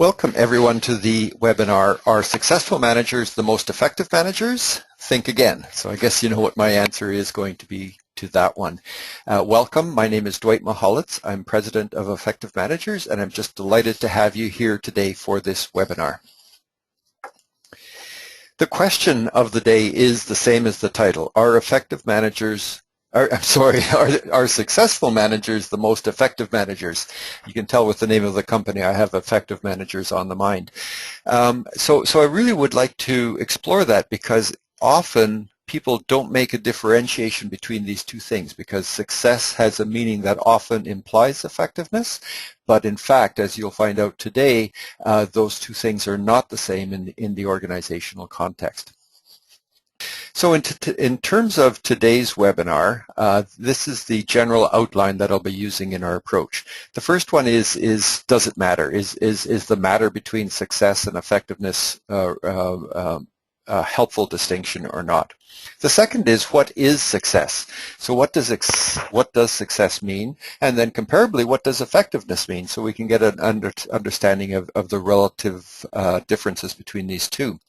Welcome everyone to the webinar, Are Successful Managers the Most Effective Managers? Think again. So I guess you know what my answer is going to be to that one. Welcome, my name is Dwight Mahalitz. I'm President of Effective Managers and I'm just delighted to have you here today for this webinar. The question of the day is the same as the title. Are successful managers the most effective managers? You can tell with the name of the company I have effective managers on the mind. So I really would like to explore that because often people don't make a differentiation between these two things because success has a meaning that often implies effectiveness, but in fact, as you'll find out today, those two things are not the same in the organizational context. So in terms of today's webinar, this is the general outline that I'll be using in our approach. The first one is does it matter? Is the matter between success and effectiveness a helpful distinction or not? The second is, what is success? So what does success mean? And then comparably, what does effectiveness mean? So we can get an understanding of the relative differences between these two.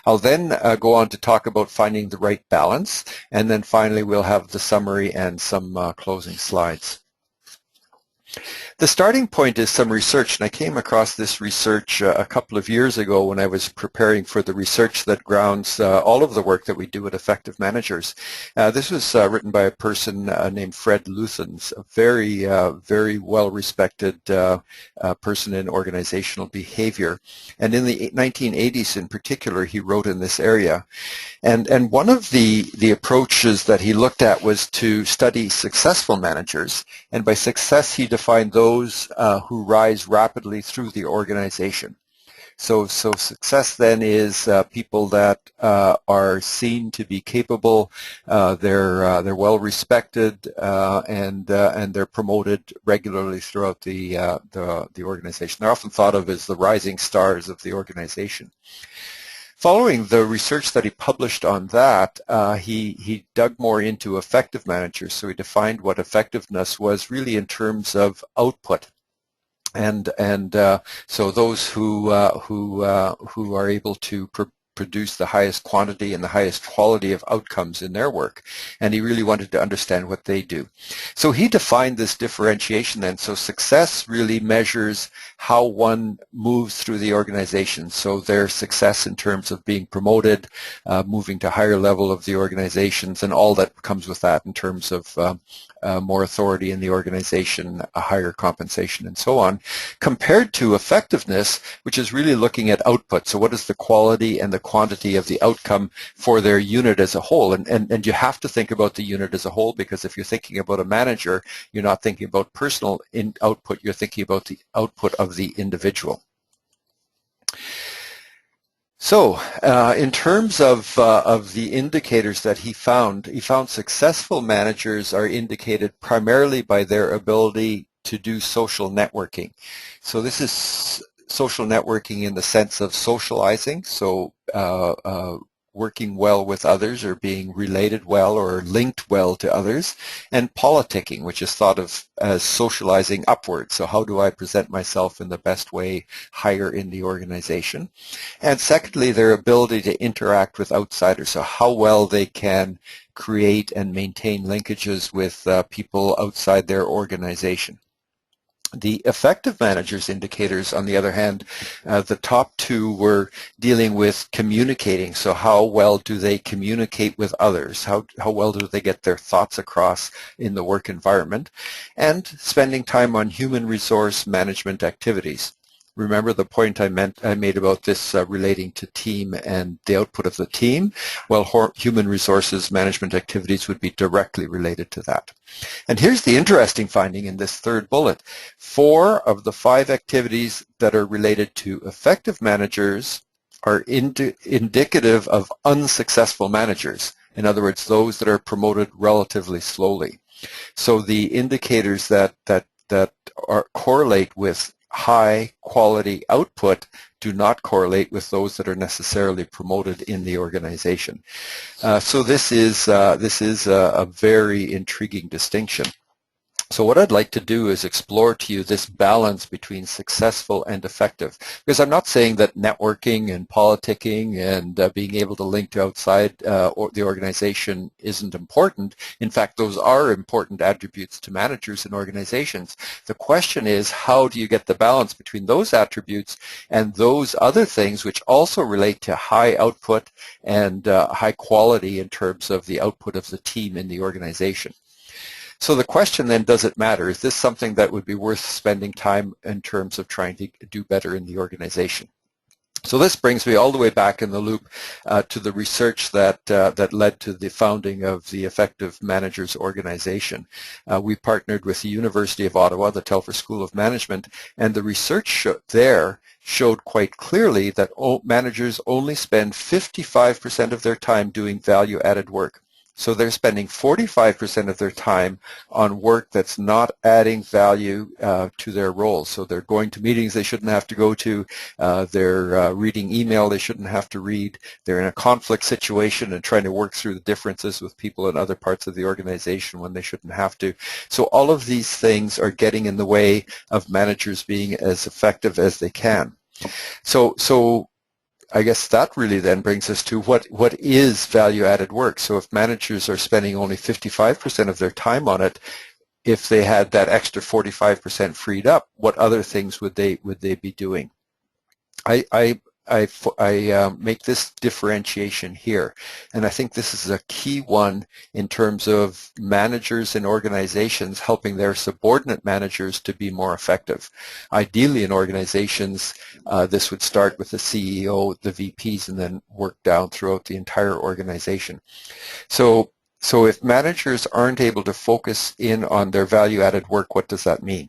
I'll then go on to talk about finding the right balance, and then finally we'll have the summary and some closing slides. The starting point is some research, and I came across this research a couple of years ago when I was preparing for the research that grounds all of the work that we do at Effective Managers. This was written by a person named Fred Luthens, a very well-respected person in organizational behavior. And in the 1980s in particular, he wrote in this area. And one of the approaches that he looked at was to study successful managers, and by success he defined those who rise rapidly through the organization. So success then is people that are seen to be capable, they're well respected, and they're promoted regularly throughout the organization. They're often thought of as the rising stars of the organization. Following the research that he published on that, he dug more into effective managers. So he defined what effectiveness was really in terms of output, and so those who are able to produce the highest quantity and the highest quality of outcomes in their work, and he really wanted to understand what they do. So he defined this differentiation then. So success really measures how one moves through the organization. So their success in terms of being promoted, moving to higher level of the organizations, and all that comes with that in terms of more authority in the organization, a higher compensation, and so on, compared to effectiveness, which is really looking at output. So what is the quality and the quantity of the outcome for their unit as a whole? And you have to think about the unit as a whole, because if you're thinking about a manager, you're not thinking about personal output, you're thinking about the output of the individual. So in terms of the indicators that he found successful managers are indicated primarily by their ability to do social networking. So this is social networking in the sense of socializing, so working well with others or being related well or linked well to others, and politicking, which is thought of as socializing upwards. So how do I present myself in the best way higher in the organization? And secondly, their ability to interact with outsiders, so how well they can create and maintain linkages with people outside their organization. The effective managers indicators, on the other hand, the top two were dealing with communicating. So how well do they communicate with others? How well do they get their thoughts across in the work environment? And spending time on human resource management activities. Remember the point I made about this relating to team and the output of the team? Well, human resources management activities would be directly related to that. And here's the interesting finding in this third bullet. 4 of the 5 activities that are related to effective managers are indicative of unsuccessful managers. In other words, those that are promoted relatively slowly. So the indicators that correlate with high quality output do not correlate with those that are necessarily promoted in the organization. So this is a very intriguing distinction. So what I'd like to do is explore to you this balance between successful and effective, because I'm not saying that networking and politicking and being able to link to outside or the organization isn't important. In fact, those are important attributes to managers and organizations. The question is, how do you get the balance between those attributes and those other things which also relate to high output and high quality in terms of the output of the team in the organization? So the question then, does it matter? Is this something that would be worth spending time in terms of trying to do better in the organization? So this brings me all the way back in the loop to the research that led to the founding of the Effective Managers Organization. We partnered with the University of Ottawa, the Telfer School of Management, and the research there showed quite clearly that managers only spend 55% of their time doing value-added work. So they're spending 45% of their time on work that's not adding value to their roles. So they're going to meetings they shouldn't have to go to. They're reading email they shouldn't have to read. They're in a conflict situation and trying to work through the differences with people in other parts of the organization when they shouldn't have to. So all of these things are getting in the way of managers being as effective as they can. So I guess that really then brings us to what is value-added work. So if managers are spending only 55% of their time on it, if they had that extra 45% freed up, what other things would they be doing? I make this differentiation here, and I think this is a key one in terms of managers and organizations helping their subordinate managers to be more effective. Ideally in organizations, this would start with the CEO, the VPs, and then work down throughout the entire organization. So if managers aren't able to focus in on their value-added work, what does that mean?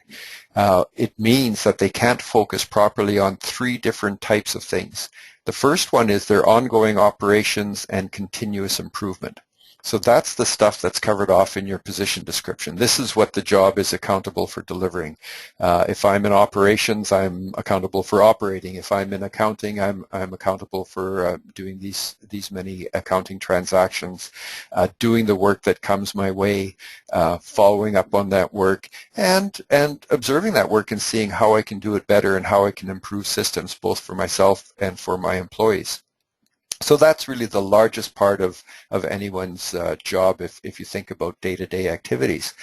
It means that they can't focus properly on three different types of things. The first one is their ongoing operations and continuous improvement. So that's the stuff that's covered off in your position description. This is what the job is accountable for delivering. If I'm in operations, I'm accountable for operating. If I'm in accounting, I'm accountable for doing these many accounting transactions, doing the work that comes my way, following up on that work, and observing that work and seeing how I can do it better and how I can improve systems both for myself and for my employees. So that's really the largest part of anyone's job if you think about day-to-day activities.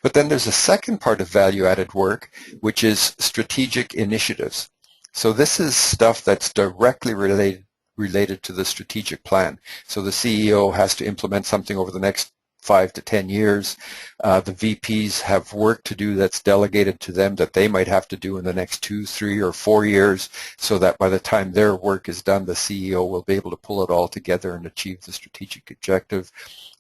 But then there's a second part of value-added work, which is strategic initiatives. So this is stuff that's directly related to the strategic plan. So the CEO has to implement something over the next 5 to 10 years. The VPs have work to do that's delegated to them that they might have to do in the next 2, 3, or 4 years, so that by the time their work is done, the CEO will be able to pull it all together and achieve the strategic objective.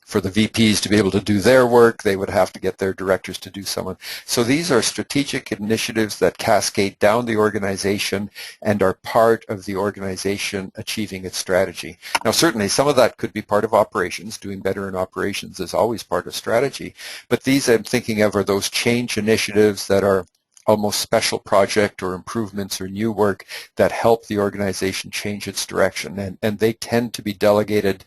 For the VPs to be able to do their work, they would have to get their directors to do something. So these are strategic initiatives that cascade down the organization and are part of the organization achieving its strategy. Now, certainly some of that could be part of operations. Doing better in operations is always part of strategy. But these I'm thinking of are those change initiatives that are almost special project or improvements or new work that help the organization change its direction. And they tend to be delegated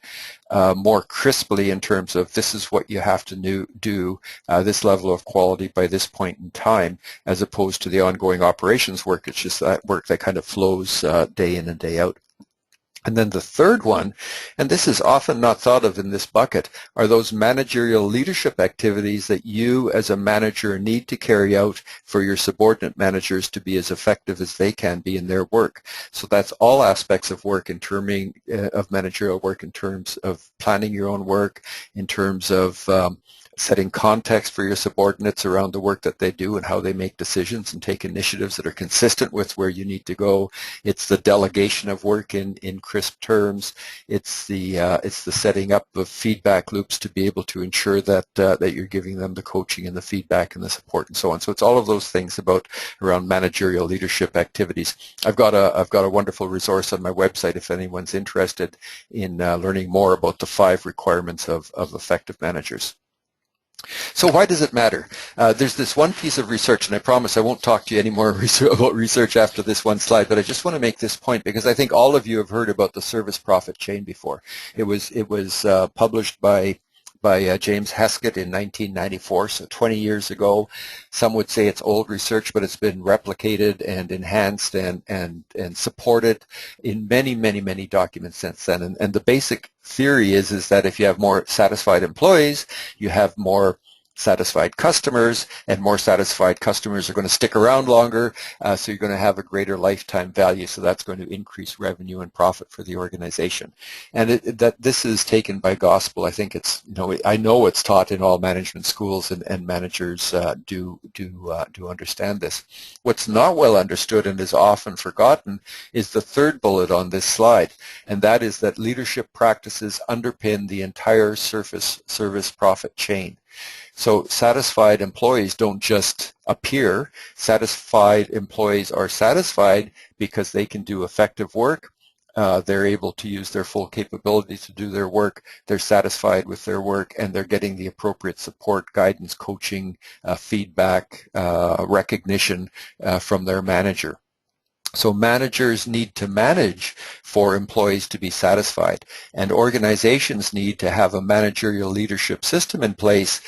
more crisply in terms of this is what you have to do, this level of quality by this point in time, as opposed to the ongoing operations work. It's just that work that kind of flows day in and day out. And then the third one, and this is often not thought of in this bucket, are those managerial leadership activities that you as a manager need to carry out for your subordinate managers to be as effective as they can be in their work. So that's all aspects of work in terms of managerial work, in terms of planning your own work, in terms of setting context for your subordinates around the work that they do and how they make decisions and take initiatives that are consistent with where you need to go. It's the delegation of work in crisp terms. It's the setting up of feedback loops to be able to ensure that that you're giving them the coaching and the feedback and the support and so on. So it's all of those things around managerial leadership activities. I've got a wonderful resource on my website if anyone's interested in learning more about the 5 requirements of effective managers. So why does it matter? There's this one piece of research, and I promise I won't talk to you anymore about research after this one slide, but I just want to make this point because I think all of you have heard about the service profit chain before. It was published by by James Heskett in 1994, so 20 years ago. Some would say it's old research, but it's been replicated and enhanced and supported in many, many, many documents since then. And the basic theory is that if you have more satisfied employees, you have more satisfied customers, and more satisfied customers are going to stick around longer, so you're going to have a greater lifetime value, so that's going to increase revenue and profit for the organization. And that this is taken by gospel. I think it's, I know it's taught in all management schools, and managers do understand this. What's not well understood and is often forgotten is the third bullet on this slide, and that is that leadership practices underpin the entire service profit chain. So satisfied employees don't just appear. Satisfied employees are satisfied because they can do effective work. They're able to use their full capability to do their work. They're satisfied with their work, and they're getting the appropriate support, guidance, coaching, feedback, recognition from their manager. So managers need to manage for employees to be satisfied, and organizations need to have a managerial leadership system in place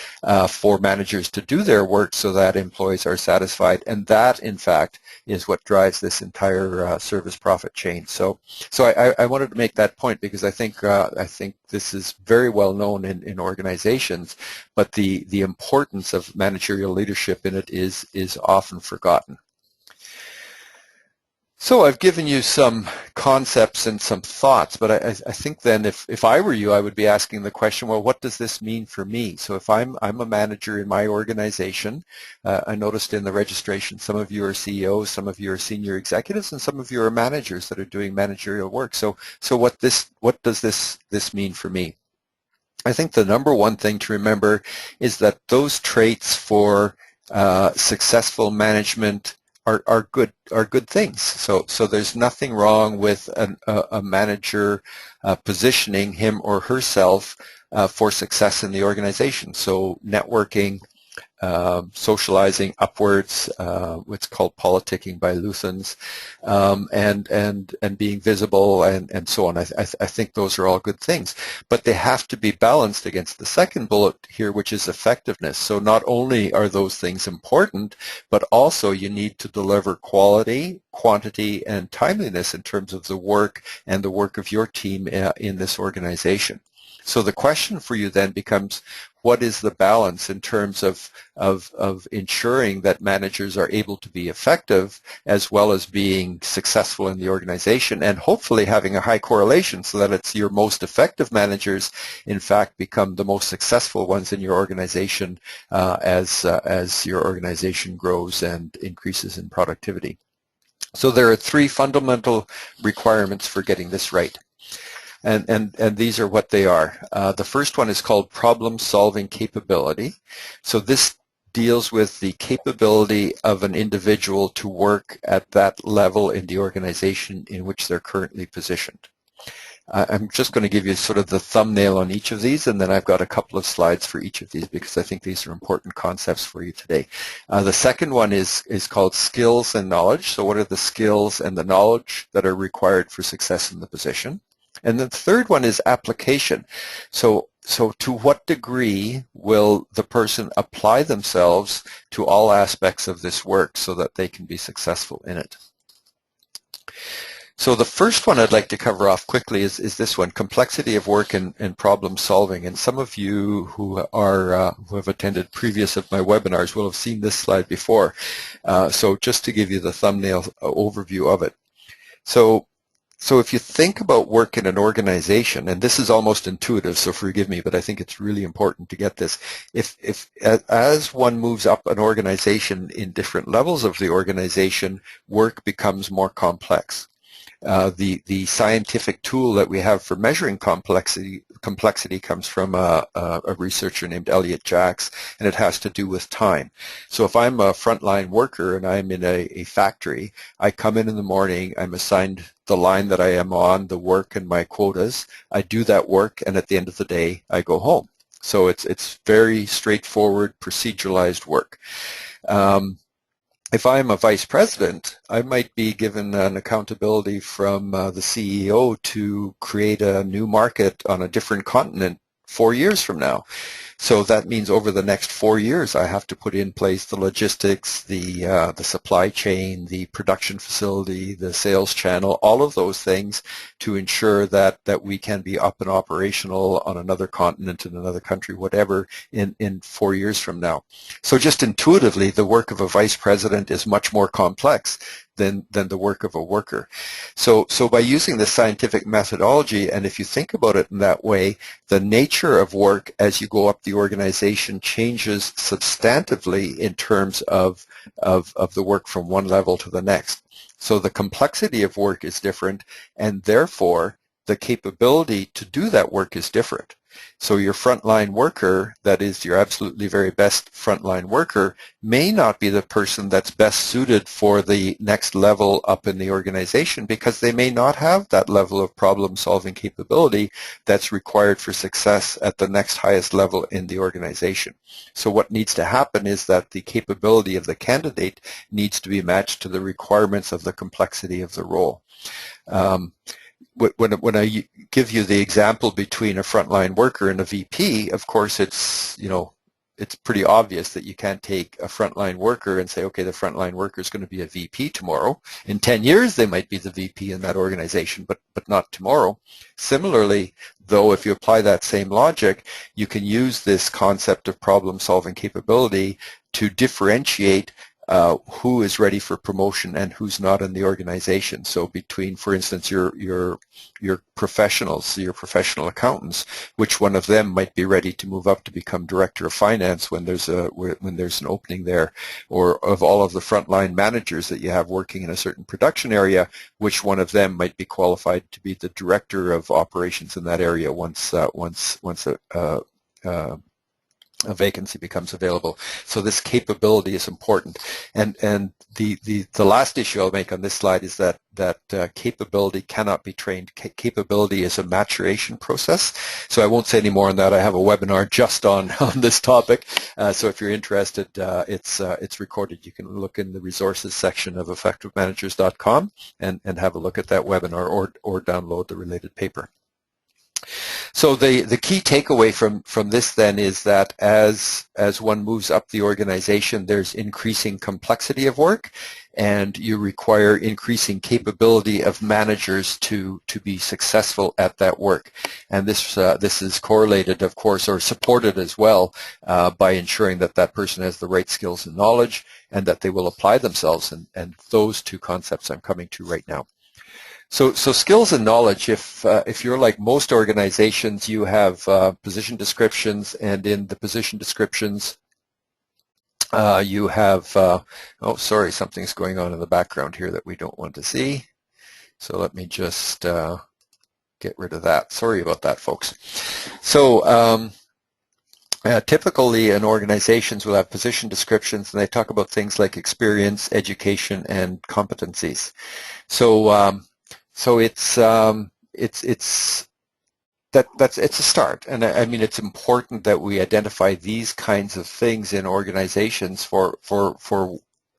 for managers to do their work so that employees are satisfied, and that, in fact, is what drives this entire service profit chain. So I wanted to make that point because I think this is very well known in organizations, but the importance of managerial leadership in it is often forgotten. So I've given you some concepts and some thoughts, but I think then if I were you, I would be asking the question, well, what does this mean for me? So if I'm a manager in my organization, I noticed in the registration some of you are CEOs, some of you are senior executives, and some of you are managers that are doing managerial work. So what does this mean for me? I think the number one thing to remember is that those traits for successful management are good things. So there's nothing wrong with a manager positioning him or herself for success in the organization. So networking, socializing upwards, what's called politicking by Luthans, and being visible and so on. I think those are all good things, but they have to be balanced against the second bullet here, which is effectiveness. So not only are those things important, but also you need to deliver quality, quantity, and timeliness in terms of the work and the work of your team in this organization. So the question for you then becomes, what is the balance in terms of ensuring that managers are able to be effective as well as being successful in the organization, and hopefully having a high correlation so that it's your most effective managers in fact become the most successful ones in your organization as your organization grows and increases in productivity. So there are three fundamental requirements for getting this right. And these are what they are. The first one is called problem-solving capability. So this deals with the capability of an individual to work at that level in the organization in which they're currently positioned. I'm just going to give you sort of the thumbnail on each of these, and then I've got a couple of slides for each of these because I think these are important concepts for you today. The second one is called skills and knowledge. So what are the skills and the knowledge that are required for success in the position? And the third one is application. So to what degree will the person apply themselves to all aspects of this work so that they can be successful in it? So the first one I'd like to cover off quickly is this one, complexity of work and problem solving. And some of you who have attended previous of my webinars will have seen this slide before. So just to give you the thumbnail overview of it. So if you think about work in an organization, and this is almost intuitive, so forgive me, but I think it's really important to get this. As one moves up an organization in different levels of the organization, work becomes more complex. The scientific tool that we have for measuring complexity comes from a researcher named Elliot Jacks, and it has to do with time. So if I'm a frontline worker and I'm in a factory, I come in the morning, I'm assigned the line that I am on, the work and my quotas, I do that work, and at the end of the day, I go home. So it's very straightforward, proceduralized work. If I'm a vice president, I might be given an accountability from the CEO to create a new market on a different continent 4 years from now. So that means over the next 4 years, I have to put in place the logistics, the supply chain, the production facility, the sales channel, all of those things to ensure that we can be up and operational on another continent, in another country, whatever, in 4 years from now. So just intuitively, the work of a vice president is much more complex than the work of a worker. So by using the scientific methodology, and if you think about it in that way, the nature of work as you go up the organization changes substantively in terms of the work from one level to the next. So the complexity of work is different, and therefore the capability to do that work is different. So your frontline worker, that is your absolutely very best frontline worker, may not be the person that's best suited for the next level up in the organization because they may not have that level of problem-solving capability that's required for success at the next highest level in the organization. So what needs to happen is that the capability of the candidate needs to be matched to the requirements of the complexity of the role. When I give you the example between a frontline worker and a VP, of course it's pretty obvious that you can't take a frontline worker and say, okay, the frontline worker is going to be a VP tomorrow. In 10 years, they might be the VP in that organization, but not tomorrow. Similarly, though, if you apply that same logic, you can use this concept of problem-solving capability to differentiate who is ready for promotion and who's not in the organization. So between, for instance, your professionals, your professional accountants, which one of them might be ready to move up to become director of finance when there's an opening there, or of all of the frontline managers that you have working in a certain production area, which one of them might be qualified to be the director of operations in that area once a vacancy becomes available. So this capability is important. And the last issue I'll make on this slide is that capability cannot be trained. Capability is a maturation process. So I won't say any more on that. I have a webinar just on this topic. So if you're interested, it's recorded. You can look in the resources section of effectivemanagers.com and have a look at that webinar or download the related paper. So the key takeaway from this then is that as one moves up the organization, there's increasing complexity of work, and you require increasing capability of managers to be successful at that work. And this is correlated, of course, or supported as well by ensuring that that person has the right skills and knowledge, and that they will apply themselves. And those two concepts I'm coming to right now. So skills and knowledge, if you're like most organizations, you have position descriptions, and in the position descriptions you have, oh sorry, something's going on in the background here that we don't want to see. So let me just get rid of that. Sorry about that, folks. So typically in organizations will have position descriptions, and they talk about things like experience, education, and competencies. So it's a start, and I mean it's important that we identify these kinds of things in organizations for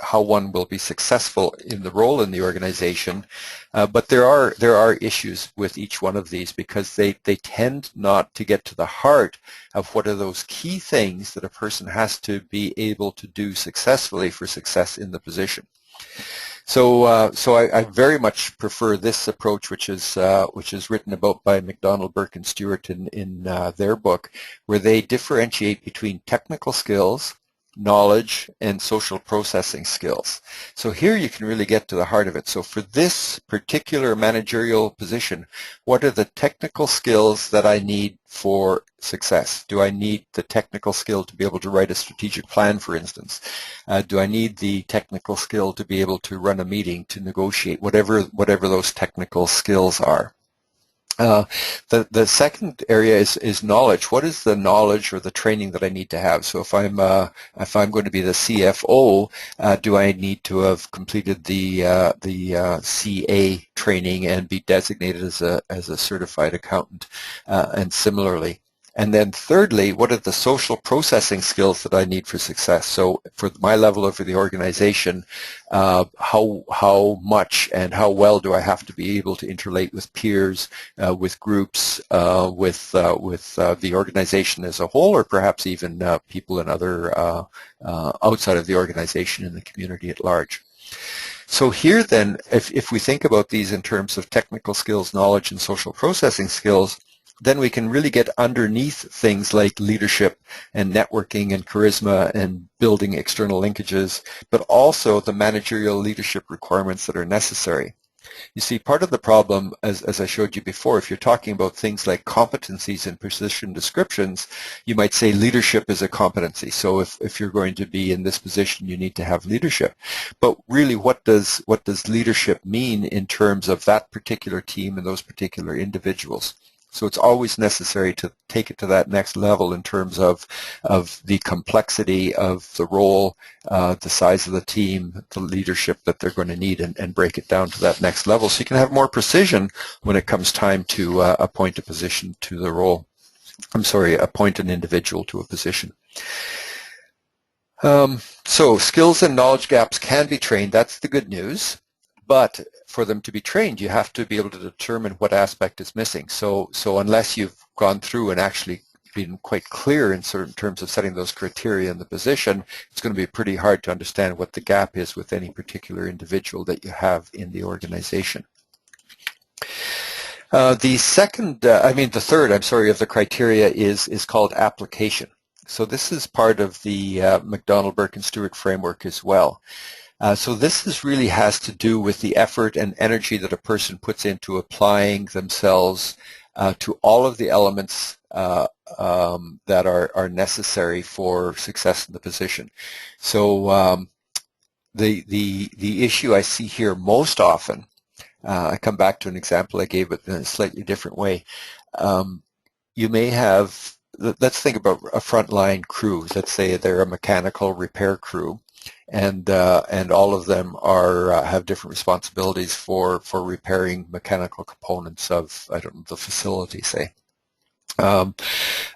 how one will be successful in the role in the organization. But there are issues with each one of these because they tend not to get to the heart of what are those key things that a person has to be able to do successfully for success in the position. So I very much prefer this approach, which is written about by McDonald, Burke, and Stewart in their book, where they differentiate between technical skills, knowledge, and social processing skills. So here you can really get to the heart of it. So for this particular managerial position, what are the technical skills that I need for success? Do I need the technical skill to be able to write a strategic plan, for instance? Do I need the technical skill to be able to run a meeting, to negotiate, whatever those technical skills are? The second area is knowledge. What is the knowledge or the training that I need to have? So if I'm going to be the CFO, do I need to have completed the CA training and be designated as a certified accountant? And similarly, And then thirdly, what are the social processing skills that I need for success? So for my level of the organization, how much and how well do I have to be able to interrelate with peers, with groups, with the organization as a whole, or perhaps even people in other outside of the organization in the community at large. So here then, if we think about these in terms of technical skills, knowledge, and social processing skills, then we can really get underneath things like leadership and networking and charisma and building external linkages, but also the managerial leadership requirements that are necessary. You see, part of the problem, as I showed you before, if you're talking about things like competencies and position descriptions, you might say leadership is a competency. So if you're going to be in this position, you need to have leadership. But really, what does leadership mean in terms of that particular team and those particular individuals? So it's always necessary to take it to that next level in terms of the complexity of the role, the size of the team, the leadership that they're going to need, and break it down to that next level so you can have more precision when it comes time to appoint a position to the role. Appoint an individual to a position. So skills and knowledge gaps can be trained. That's the good news. But for them to be trained, you have to be able to determine what aspect is missing. So unless you've gone through and actually been quite clear in certain terms of setting those criteria in the position, it's going to be pretty hard to understand what the gap is with any particular individual that you have in the organization. The third of the criteria is called application. So this is part of the McDonald, Burke, and Stewart framework as well. So this really has to do with the effort and energy that a person puts into applying themselves to all of the elements that are necessary for success in the position. So the issue I see here most often, I come back to an example I gave it in a slightly different way. You may have, let's think about a frontline crew. Let's say they're a mechanical repair crew. And all of them have different responsibilities for repairing mechanical components of, I don't know, the facility, say, and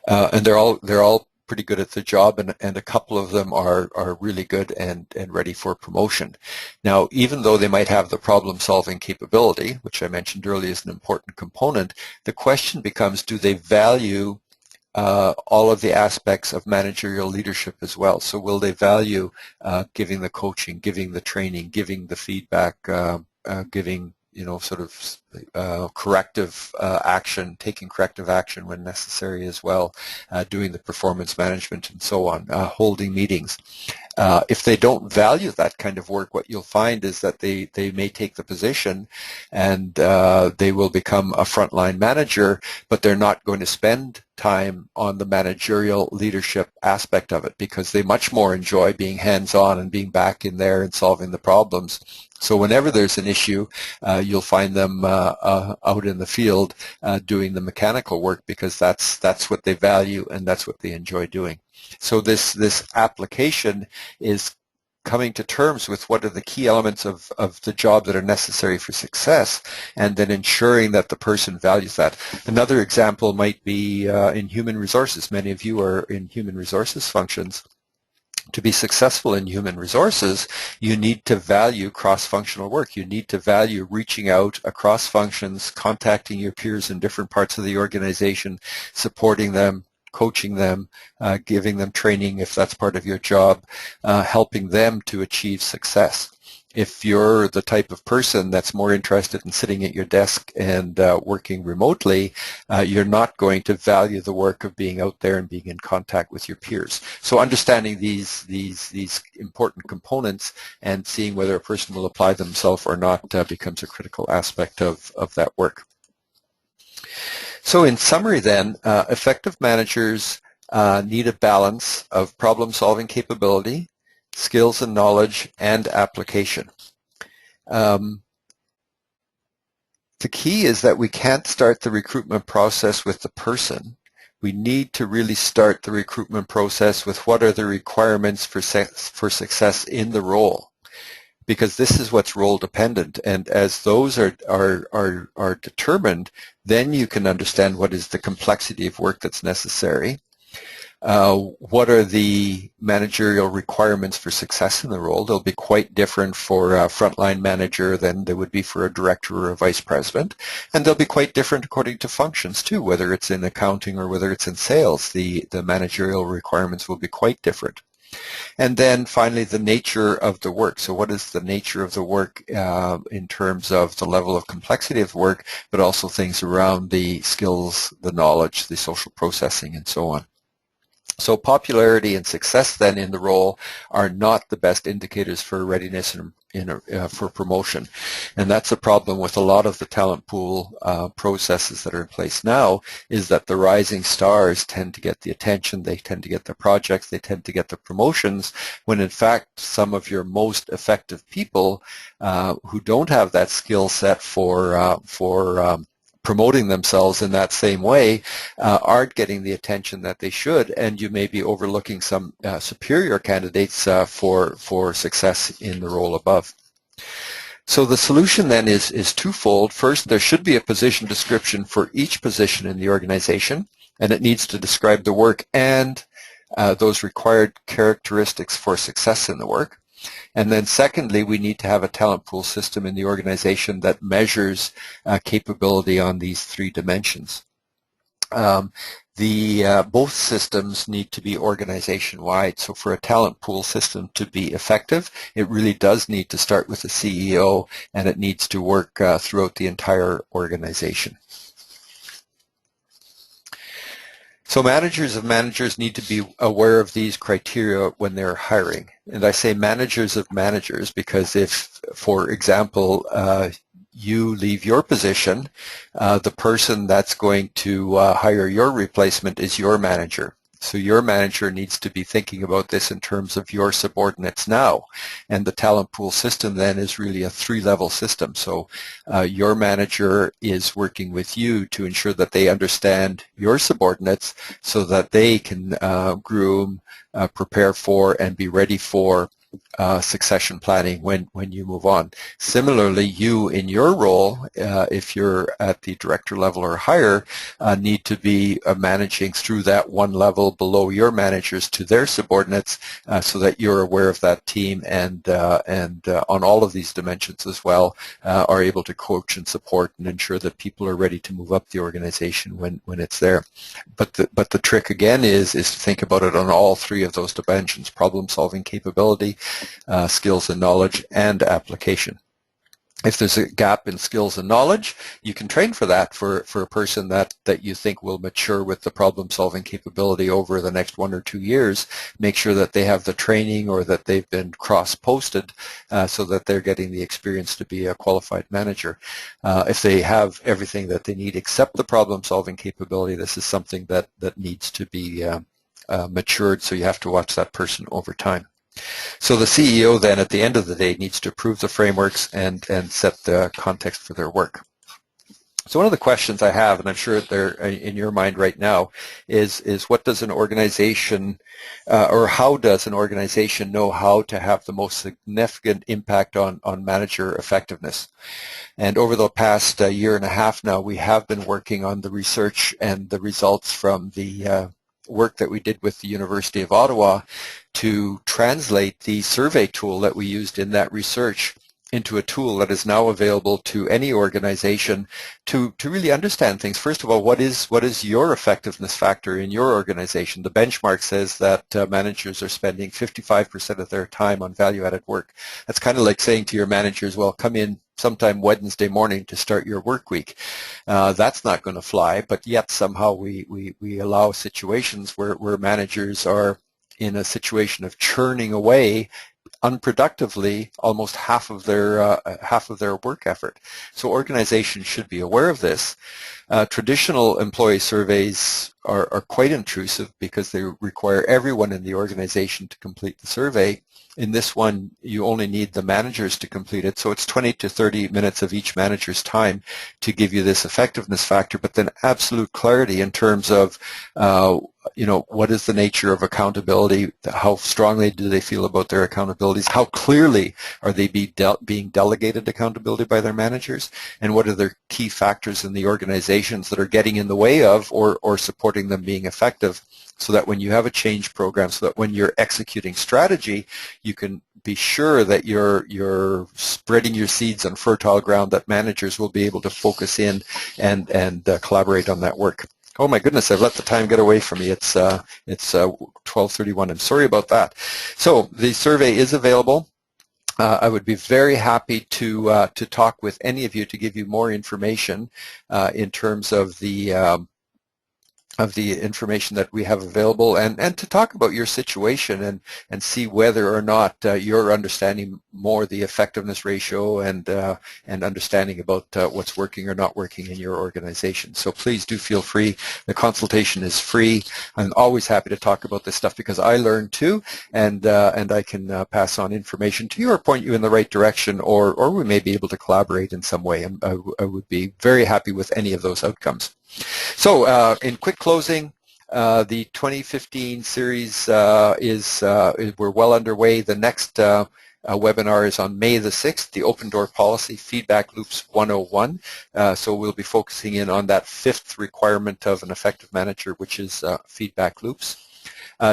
they're all pretty good at the job, and a couple of them are really good and ready for promotion. Now, even though they might have the problem-solving capability, which I mentioned earlier is an important component, the question becomes: do they value all of the aspects of managerial leadership as well? So will they value giving the coaching, giving the training, giving the feedback, giving corrective action, taking corrective action when necessary as well, doing the performance management and so on, holding meetings. If they don't value that kind of work, what you'll find is that they may take the position and they will become a frontline manager, but they're not going to spend time on the managerial leadership aspect of it because they much more enjoy being hands-on and being back in there and solving the problems. So whenever there's an issue, you'll find them out in the field doing the mechanical work because that's what they value and that's what they enjoy doing. So this application is coming to terms with what are the key elements of the job that are necessary for success, and then ensuring that the person values that. Another example might be in human resources. Many of you are in human resources functions. To be successful in human resources, you need to value cross-functional work. You need to value reaching out across functions, contacting your peers in different parts of the organization, supporting them, coaching them, giving them training if that's part of your job, helping them to achieve success. If you're the type of person that's more interested in sitting at your desk and working remotely, you're not going to value the work of being out there and being in contact with your peers. So understanding these important components and seeing whether a person will apply themselves or not becomes a critical aspect of that work. So in summary then, effective managers need a balance of problem-solving capability, skills and knowledge, and application. The key is that we can't start the recruitment process with the person. We need to really start the recruitment process with what are the requirements for success in the role. because this is what's role dependent. And as those are determined, then you can understand what is the complexity of work that's necessary. What are the managerial requirements for success in the role? They'll be quite different for a frontline manager than they would be for a director or a vice president. And they'll be quite different according to functions too, whether it's in accounting or whether it's in sales. The managerial requirements will be quite different. And then finally, the nature of the work. So what is the nature of the work in terms of the level of complexity of work, but also things around the skills, the knowledge, the social processing, and so on. So popularity and success then in the role are not the best indicators for readiness for promotion. And that's a problem with a lot of the talent pool processes that are in place now, is that the rising stars tend to get the attention, they tend to get the projects, they tend to get the promotions, when in fact some of your most effective people who don't have that skill set for promoting themselves in that same way aren't getting the attention that they should, and you may be overlooking some superior candidates for success in the role above. So the solution then is twofold. First, there should be a position description for each position in the organization, and it needs to describe the work and those required characteristics for success in the work. And then secondly, we need to have a talent pool system in the organization that measures capability on these three dimensions. Both systems need to be organization-wide. So for a talent pool system to be effective, it really does need to start with the CEO, and it needs to work throughout the entire organization. So managers of managers need to be aware of these criteria when they're hiring. And I say managers of managers because if, for example, you leave your position, the person that's going to hire your replacement is your manager. So your manager needs to be thinking about this in terms of your subordinates now. And the talent pool system then is really a three-level system. So your manager is working with you to ensure that they understand your subordinates so that they can groom, prepare for, and be ready for succession planning when you move on. Similarly, you in your role, if you're at the director level or higher, need to be managing through that one level below your managers to their subordinates so that you're aware of that team and on all of these dimensions as well are able to coach and support and ensure that people are ready to move up the organization when it's there. But the trick again is to think about it on all three of those dimensions: problem-solving capability, skills and knowledge, and application. If there's a gap in skills and knowledge, you can train for that for a person that you think will mature with the problem-solving capability over the next 1 or 2 years. Make sure that they have the training or that they've been cross-posted so that they're getting the experience to be a qualified manager. If they have everything that they need except the problem-solving capability, this is something that needs to be matured, so you have to watch that person over time. So the CEO then at the end of the day needs to approve the frameworks and set the context for their work. So one of the questions I have, and I'm sure they're in your mind right now, is what does an organization or how does an organization know how to have the most significant impact on manager effectiveness? And over the past year and a half now, we have been working on the research and the results from the work that we did with the University of Ottawa to translate the survey tool that we used in that research into a tool that is now available to any organization to really understand things. First of all, what is your effectiveness factor in your organization? The benchmark says that managers are spending 55% of their time on value-added work. That's kind of like saying to your managers, well, come in sometime Wednesday morning to start your work week. That's not going to fly, but yet somehow we allow situations where managers are in a situation of churning away unproductively almost half of their work effort. So organizations should be aware of this. Traditional employee surveys are quite intrusive because they require everyone in the organization to complete the survey. In this one, you only need the managers to complete it, so it's 20 to 30 minutes of each manager's time to give you this effectiveness factor, but then absolute clarity in terms of what is the nature of accountability, how strongly do they feel about their accountabilities, how clearly are they being delegated accountability by their managers, and what are their key factors in the organizations that are getting in the way of or supporting them being effective, so that when you have a change program, so that when you're executing strategy, you can be sure that you're spreading your seeds on fertile ground, that managers will be able to focus in and collaborate on that work. Oh my goodness, I've let the time get away from me. It's 12:31. I'm sorry about that. So the survey is available. I would be very happy to talk with any of you to give you more information in terms of the information that we have available, and to talk about your situation and see whether or not you're understanding more the effectiveness ratio and understanding about what's working or not working in your organization. So please do feel free. The consultation is free. I'm always happy to talk about this stuff because I learn too, and I can pass on information to you or point you in the right direction, or we may be able to collaborate in some way. I would be very happy with any of those outcomes. So in quick closing, the 2015 series we're well underway. The next webinar is on May the 6th, the Open Door Policy Feedback Loops 101. So we'll be focusing in on that fifth requirement of an effective manager, which is feedback loops.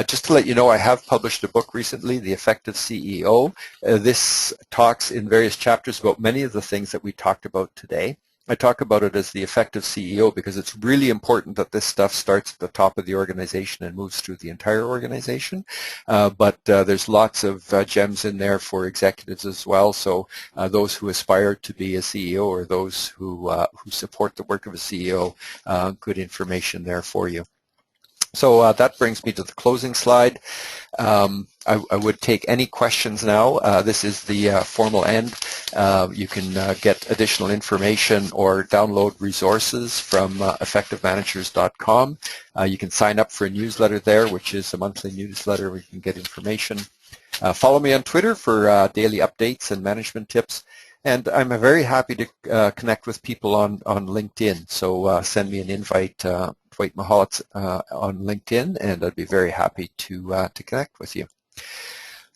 Just to let you know, I have published a book recently, The Effective CEO. This talks in various chapters about many of the things that we talked about today. I talk about it as the effective CEO because it's really important that this stuff starts at the top of the organization and moves through the entire organization. But there's lots of gems in there for executives as well. So those who aspire to be a CEO or those who support the work of a CEO, good information there for you. So that brings me to the closing slide. I would take any questions now. This is the formal end. You can get additional information or download resources from effectivemanagers.com. You can sign up for a newsletter there, which is a monthly newsletter where you can get information. Follow me on Twitter for daily updates and management tips. And I'm very happy to connect with people on LinkedIn. So send me an invite, Dwight Mahalitz, on LinkedIn, and I'd be very happy to connect with you.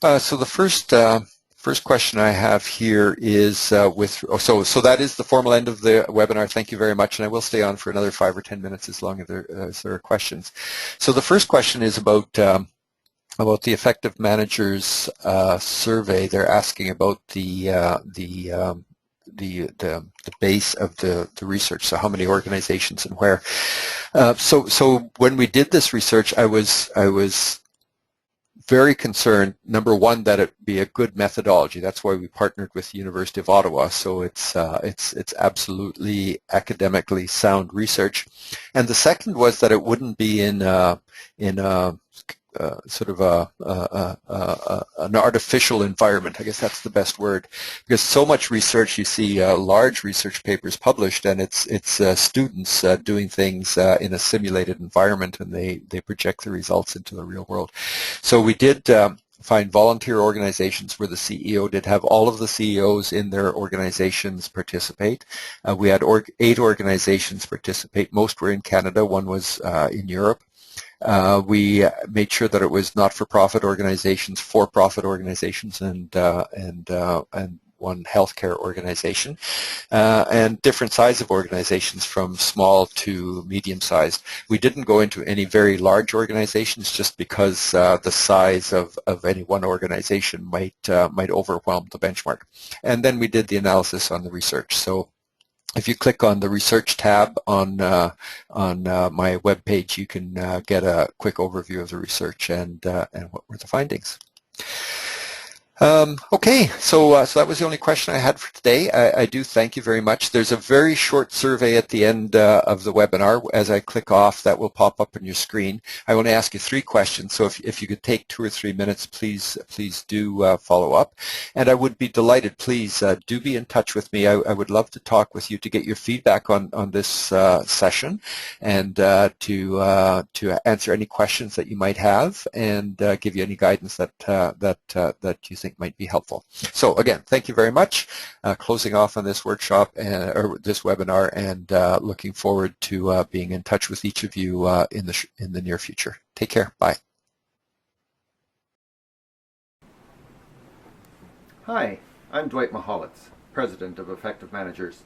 So the first question I have here is so that is the formal end of the webinar. Thank you very much, and I will stay on for another 5 or 10 minutes as long as there are questions. So the first question is about the effective managers survey. They're asking about the base of the research, so how many organizations and where. So when we did this research, I was very concerned, number one, that it be a good methodology. That's why we partnered with the University of Ottawa. So it's absolutely academically sound research. And the second was that it wouldn't be in sort of an artificial environment. I guess that's the best word, because so much research, you see large research papers published, and it's students doing things in a simulated environment, and they project the results into the real world. So we did find volunteer organizations where the CEO did have all of the CEOs in their organizations participate. We had 8 organizations participate. Most were in Canada. One was in Europe. We made sure that it was not-for-profit organizations, for-profit organizations, and one healthcare organization, and different size of organizations from small to medium-sized. We didn't go into any very large organizations just because the size of any one organization might overwhelm the benchmark. And then we did the analysis on the research. So if you click on the research tab on my webpage, you can get a quick overview of the research and what were the findings. Okay, so that was the only question I had for today. I do thank you very much. There's a very short survey at the end of the webinar. As I click off, that will pop up on your screen. I want to ask you 3 questions, so if you could take 2 or 3 minutes, please do follow up. And I would be delighted, please do be in touch with me. I would love to talk with you to get your feedback on this session and to answer any questions that you might have and give you any guidance that you think might be helpful. So again, thank you very much. Closing off on this workshop or this webinar, and looking forward to being in touch with each of you in the near future. Take care. Bye. Hi, I'm Dwight Mahalitz, President of Effective Managers.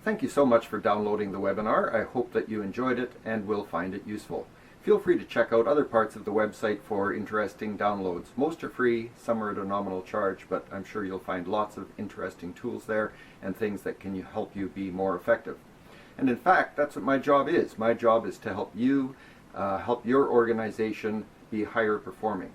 Thank you so much for downloading the webinar. I hope that you enjoyed it and will find it useful. Feel free to check out other parts of the website for interesting downloads. Most are free, some are at a nominal charge, but I'm sure you'll find lots of interesting tools there and things that can help you be more effective. And in fact, that's what my job is. My job is to help you, help your organization be higher performing.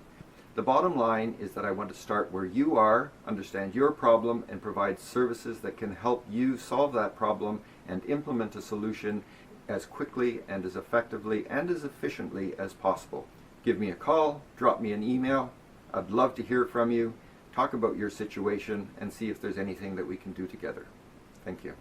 The bottom line is that I want to start where you are, understand your problem, and provide services that can help you solve that problem and implement a solution as quickly and as effectively and as efficiently as possible. Give me a call, drop me an email. I'd love to hear from you, talk about your situation, and see if there's anything that we can do together. Thank you.